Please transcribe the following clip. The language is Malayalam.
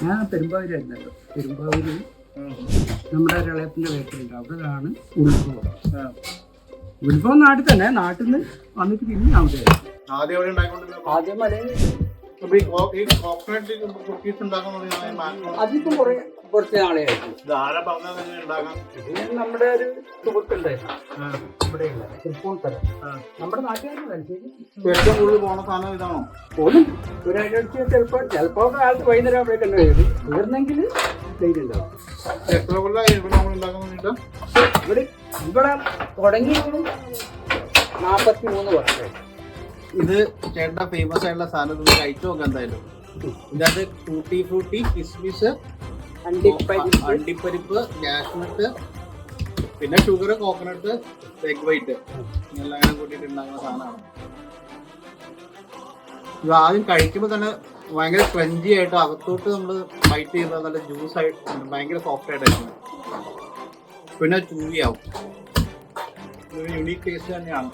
ഞാൻ പെരുമ്പാവൂരായിരുന്നല്ലോ. പെരുമ്പാവൂര് നമ്മുടെ ഇളയത്തിൻ്റെ വീട്ടിലുണ്ട്. അവിടെയാണ് ഉത്ഭവം. ഉത്ഭവം നാട്ടിൽ തന്നെ. നാട്ടിൽ നിന്ന് വന്നിട്ട് പിന്നെ അവിടെ ആദ്യം അതിപ്പം കുറച്ച് നാളെയായിരുന്നു. നമ്മുടെ ഒരു സുഹൃത്തുണ്ടായിരുന്നു ഇവിടെയുള്ള തൃപ്പൂണിത്തറ. നമ്മുടെ നാട്ടുകാരുടെ ഏറ്റവും കൂടുതൽ പോണ സാധനം ഇതാണോ? പോലും ഒരാഴ്ച ചിലപ്പോ കാലത്ത് വൈകുന്നേരം ആവുമ്പോഴേക്കന്നെ വരും. തീർന്നെങ്കിൽ ഡെയിലി ഉണ്ടാവും. എത്ര കൊല്ലം ഇവിടെ നമ്മൾ ഉണ്ടാക്കുന്നുണ്ട്? ഇവിടെ തുടങ്ങിയപ്പോഴും 43 വർഷമായി. ഇത് ചേട്ടൻ്റെ ഫേമസ് ആയിട്ടുള്ള സാധനം കഴിച്ചു നോക്കാം എന്തായാലും. ഇതിനകത്ത് ടൂട്ടി ഫ്രൂട്ടി, കിസ്മിസ്, അണ്ടിപ്പരിപ്പ്, കാഷ്നട്ട്, പിന്നെ ഷുഗർ, കോക്കനട്ട്, എഗ് വൈറ്റ് എല്ലാം അങ്ങനെ കൂട്ടിയിട്ട് ഉണ്ടാക്കുന്ന സാധനമാണ്. ഇത് ആദ്യം കഴിക്കുമ്പോൾ തന്നെ ഭയങ്കര ക്രഞ്ചി ആയിട്ട് അകത്തോട്ട് നമ്മൾ ബൈറ്റ് ചെയ്യുമ്പോൾ നല്ല ജ്യൂസ് ആയിട്ട് ഭയങ്കര സോഫ്റ്റ് ആയിട്ടായിരിക്കും. പിന്നെ ചൂരിയാവും. ഒരു യുണീക്ക് ടേസ്റ്റ് തന്നെയാണ്.